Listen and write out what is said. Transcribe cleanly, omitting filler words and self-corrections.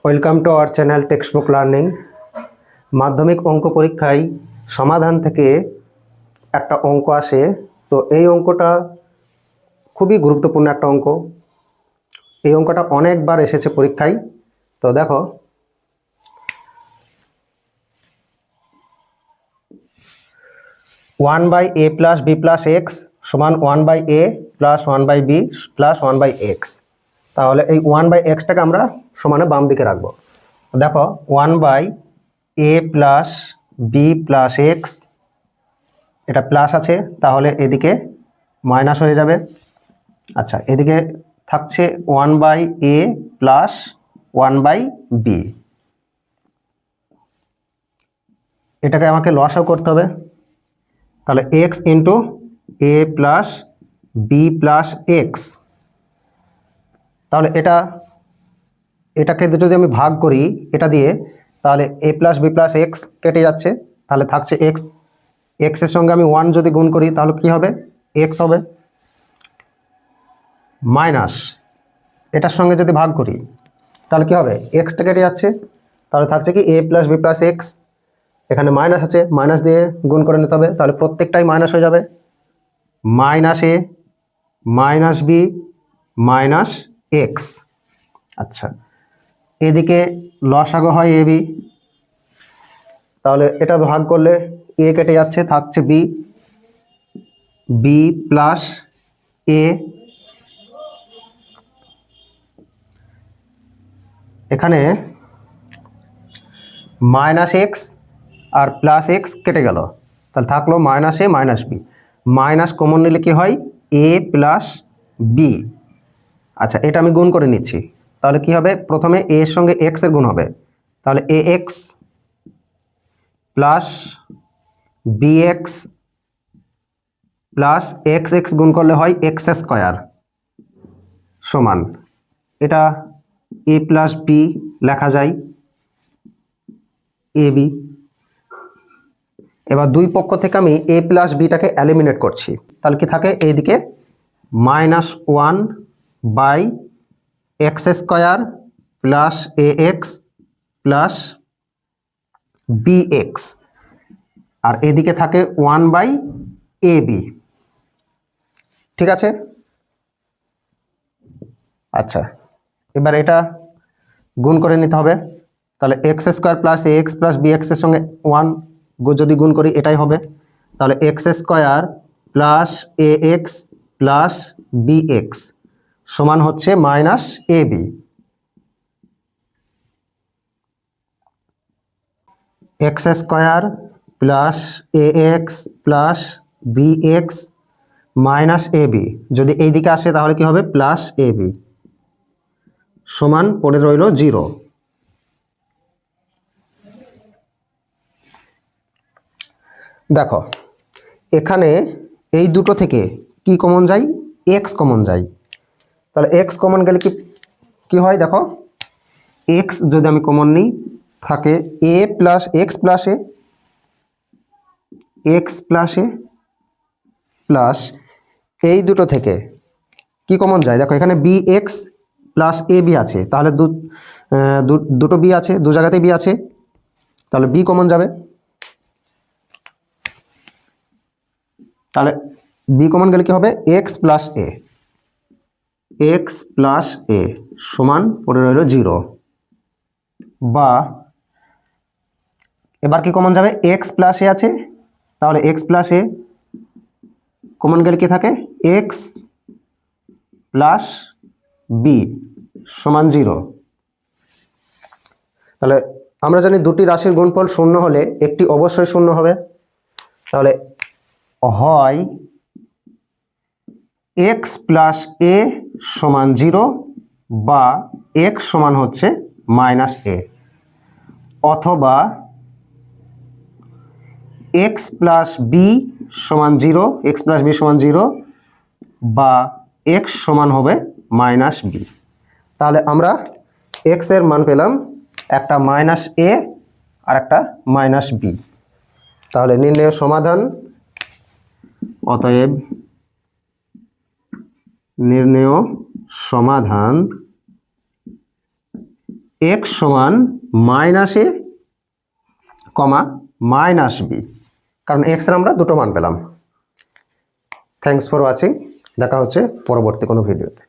Welcome to our channel textbook learning. মাধ্যমিক অঙ্ক পরীক্ষায় সমাধান থেকে একটা অঙ্ক আসে, তো এই অঙ্কটা খুবই গুরুত্বপূর্ণ একটা অঙ্ক। এই অঙ্কটা অনেকবার এসেছে পরীক্ষায়। তো দেখো, one by A plus B plus x সমান one by A plus one by b plus one by x. তাহলে এই ওয়ান বাই এক্সটাকে আমরা সমানে বাম দিকে রাখবো। দেখো, one by A plus B plus X, এটা প্লাস আছে, তাহলে এদিকে মাইনাস হয়ে যাবে। আচ্ছা, এদিকে থাকছে one by A plus one by B. এটাকে আমাকে লসাও করতে হবে। তাহলে X into A plus B plus X. তাহলে এটাকে যদি আমি ভাগ করি এটা দিয়ে, তাহলে A plus B plus X কেটে যাচ্ছে, তাহলে থাকছে এক্স। এক্সের সঙ্গে আমি ওয়ান যদি গুণ করি তাহলে কি হবে? এক্স হবে। মাইনাস এটার সঙ্গে যদি ভাগ করি তাহলে কি হবে? এক্সটা কেটে যাচ্ছে, তাহলে থাকছে কি এ প্লাস বি প্লাস এক্স। এখানে মাইনাস আছে, মাইনাস দিয়ে গুণ করে নিতে হবে, তাহলে প্রত্যেকটাই মাইনাস হয়ে যাবে। মাইনাস এ মাইনাস বি মাইনাস এক্স। আচ্ছা, এদিকে লসাগু হয় এ বি, তাহলে এটা ভাগ করলে এ কেটে যাচ্ছে, থাকছে বি। বি প্লাস এ, এখানে মাইনাস এক্স আর প্লাস এক্স কেটে গেল, তাহলে থাকলো মাইনাস এ মাইনাস বি। মাইনাস কমন নিলে কি হয়? এ প্লাস বি। আচ্ছা, এটা আমি গুণ করে নিচ্ছি, তাহলে কি হবে? প্রথমে এ এর সঙ্গে এক্স এর গুণ হবে, তাহলে a x plus b x plus x x গুণ করলে হয় এক্স স্কোয়ার সমান, এটা এ প্লাস বি লেখা যায় এ বি। এবার দুই পক্ষ থেকে আমি এ প্লাস বিটাকে এলিমিনেট করছি, তাহলে কি থাকে? এইদিকে minus one by x squared plus a x plus b x, আর এদিকে থাকে ওয়ান বাই এ বি। ঠিক আছে? আচ্ছা, এবার এটা গুণ করে নিতে হবে, তাহলে x squared plus a x plus b এক্সের সঙ্গে ওয়ান যদি গুণ করি এটাই হবে, তাহলে x squared plus a x plus b x সমান হচ্ছে minus a b. X squared plus a x plus b x minus a b, যদি এই দিকে আসে তাহলে কি হবে? প্লাস এ বি সমান পড়ে রইল 0। দেখো, এখানে এই দুটো থেকে কি কমন যায়? এক্স কমন যায়। তাহলে এক্স কমন গেলে কি হয়? দেখো, এক্স যদি আমি কমন নিই থাকে a plus x plus x plus a plus এই দুটো থেকে কি কমন যায়? দেখো, এখানে b x plus a b আছে, তাহলে দুটো বি আছে, দু জায়গাতেই বি আছে, তাহলে বি কমন যাবে। তাহলে বি কমন গেলে কি হবে? X plus a, x plus এ সমান পড়ে রইল 0। বা এবার কি কমন যাবে? এক্স প্লাস এ আছে, তাহলে এক্স প্লাস এ কমন গেলে কি থাকে? এক্স প্লাস বি সমান 0। তাহলে আমরা জানি দুটি রাশির গুণফল শূন্য হলে একটি অবশ্যই শূন্য হবে, তাহলে হয় এক্স প্লাস এ সমান 0 বা এক্স সমান হচ্ছে মাইনাস এ, অথবা এক্স প্লাস বি সমান 0, এক্স প্লাস বি সমান 0 বা এক্স সমান হবে মাইনাস বি। তাহলে আমরা এক্স এর মান পেলাম একটা মাইনাস এ আর একটা মাইনাস বি। তাহলে নির্ণয় সমাধান, অতএব নির্ণয় সমাধান এক্স সমান মাইনাস এ কমা মাইনাস বি, কারণ এক্সের আমরা দুটো মান পেলাম। থ্যাঙ্কস ফর ওয়াচিং, দেখা হচ্ছে পরবর্তী কোনো ভিডিওতে।